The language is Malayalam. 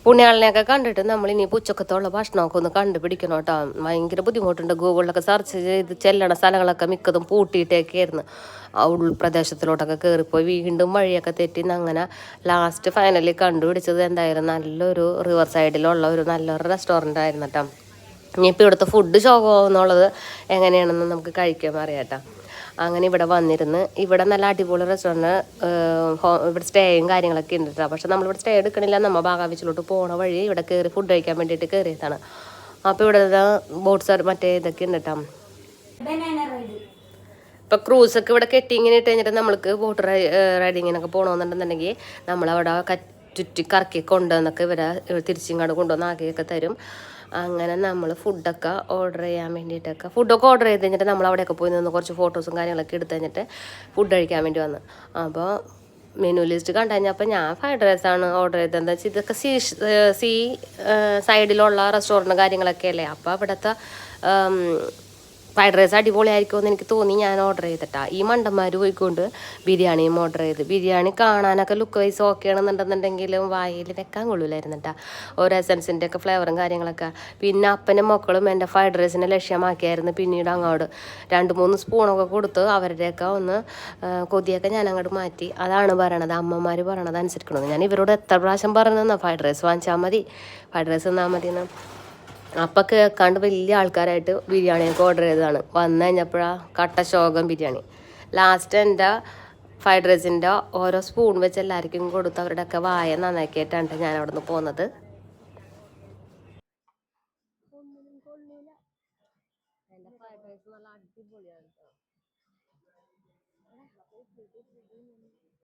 പുണ്യാളിനെയൊക്കെ കണ്ടിട്ട് നമ്മൾ ഇനി ഉച്ചക്കത്തുള്ള ഭക്ഷണമൊക്കെ ഒന്ന് കണ്ടുപിടിക്കണം കേട്ടോ. ഭയങ്കര ബുദ്ധിമുട്ടുണ്ട്. ഗൂഗിളിലൊക്കെ സെർച്ച് ചെയ്ത് ചെല്ലണ സ്ഥലങ്ങളൊക്കെ മിക്കതും പൂട്ടിയിട്ടൊക്കെയായിരുന്നു. ആ ഉൾപ്രദേശത്തിലോട്ടൊക്കെ കയറിപ്പോയി വീണ്ടും വഴിയൊക്കെ തെറ്റി അങ്ങനെ ലാസ്റ്റ് ഫൈനലി കണ്ടുപിടിച്ചത് എന്തായാലും നല്ലൊരു റിവർ സൈഡിലുള്ള ഒരു നല്ലൊരു റെസ്റ്റോറൻ്റ് ആയിരുന്നു കേട്ടോ. ഇനിയിപ്പോൾ ഇവിടുത്തെ ഫുഡ് ശോകമെന്നുള്ളത് എങ്ങനെയാണെന്ന് നമുക്ക് കഴിക്കാൻ അറിയാം കേട്ടോ. അങ്ങനെ ഇവിടെ വന്നിരുന്ന് ഇവിടെ നല്ല അടിപൊളി റെസ്റ്റോറൻറ്റ് ഇവിടെ സ്റ്റേയും കാര്യങ്ങളൊക്കെ ഉണ്ട് കേട്ടോ. പക്ഷെ നമ്മളിവിടെ സ്റ്റേ എടുക്കണില്ല. നമ്മൾ ബാഗാബീച്ചിലോട്ട് പോണ വഴി ഇവിടെ കയറി ഫുഡ് കഴിക്കാൻ വേണ്ടിയിട്ട് കയറിയതാണ്. അപ്പോൾ ഇവിടെ ബോട്ട്സ് മറ്റേ ഇതൊക്കെ ഉണ്ട് കേട്ടോ. ഇപ്പോൾ ക്രൂസൊക്കെ ഇവിടെ കെട്ടി ഇങ്ങനെ ഇട്ട് കഴിഞ്ഞിട്ട് നമ്മൾക്ക് ബോട്ട് റൈഡിങ്ങിനൊക്കെ പോകണമെന്നുണ്ടെന്നുണ്ടെങ്കിൽ നമ്മളവിടെ ചുറ്റി കറക്കി കൊണ്ടുവന്നൊക്കെ ഇവരെ തിരിച്ചിങ്ങോട്ട് കൊണ്ടുവന്ന് ആക്കിയൊക്കെ തരും. അങ്ങനെ നമ്മൾ ഫുഡൊക്കെ ഓർഡർ ചെയ്യാൻ വേണ്ടിയിട്ടൊക്കെ ഫുഡൊക്കെ ഓർഡർ ചെയ്ത് കഴിഞ്ഞിട്ട് നമ്മൾ അവിടെയൊക്കെ പോയി നിന്ന് കുറച്ച് ഫോട്ടോസും കാര്യങ്ങളൊക്കെ എടുത്ത് കഴിഞ്ഞിട്ട് ഫുഡ് കഴിക്കാൻ വേണ്ടി വന്നു. അപ്പോൾ മെനു ലിസ്റ്റ് കണ്ടു കഴിഞ്ഞപ്പോൾ ഞാൻ ഫ്രൈഡ് റൈസാണ് ഓർഡർ ചെയ്തത്. എന്താ വെച്ചാൽ ഇതൊക്കെ സീ സൈഡിലുള്ള റെസ്റ്റോറൻറ്റ് കാര്യങ്ങളൊക്കെ അല്ലേ. അപ്പോൾ അവിടുത്തെ ഫ്രൈഡ് റൈസ് അടിപൊളിയായിരിക്കുമെന്ന് എനിക്ക് തോന്നി. ഞാൻ ഓർഡർ ചെയ്തിട്ടാ. ഈ മണ്ടന്മാർ പോയിക്കൊണ്ട് ബിരിയാണിയും ഓർഡർ ചെയ്ത്. ബിരിയാണി കാണാനൊക്കെ ലുക്ക് വൈസ് ഓക്കെ ആണെന്നുണ്ടെന്നുണ്ടെങ്കിലും വായിൽ വെക്കാൻ കൊള്ളൂലായിരുന്നു കേട്ടോ. ഓരോ എസൻസിൻ്റെ ഒക്കെ ഫ്ലേവറും കാര്യങ്ങളൊക്കെ. പിന്നെ അപ്പനും മക്കളും എൻ്റെ ഫ്രൈഡ് റൈസിനെ ലക്ഷ്യമാക്കിയായിരുന്നു. പിന്നീട് അങ്ങോട്ട് 2-3 സ്പൂണൊക്കെ കൊടുത്ത് അവരുടെയൊക്കെ ഒന്ന് കൊതിയൊക്കെ ഞാൻ അങ്ങോട്ട് മാറ്റി. അതാണ് പറയണത്, അമ്മമാർ പറയണത് അനുസരിക്കണമെന്ന്. ഞാൻ ഇവരോട് എത്ര പ്രാവശ്യം പറഞ്ഞതെന്നാ ഫ്രൈഡ് റൈസ് വാങ്ങിച്ചാൽ മതി, ഫ്രൈഡ് റൈസ് തന്നാൽ മതി എന്ന്. അപ്പം കേൾക്കാണ്ട് വലിയ ആൾക്കാരായിട്ട് ബിരിയാണിയൊക്കെ ഓർഡർ ചെയ്തതാണ്. വന്നു കഴിഞ്ഞപ്പോഴാണ് കട്ട ശോകം ബിരിയാണി. ലാസ്റ്റ് എൻ്റെ ഫ്രൈഡ് റൈസിൻ്റെ ഓരോ സ്പൂൺ വെച്ച് എല്ലാവർക്കും കൊടുത്ത് അവരുടെയൊക്കെ വായ നന്നാക്കിയിട്ടാണ് ഞാൻ അവിടെ നിന്ന് പോകുന്നത്.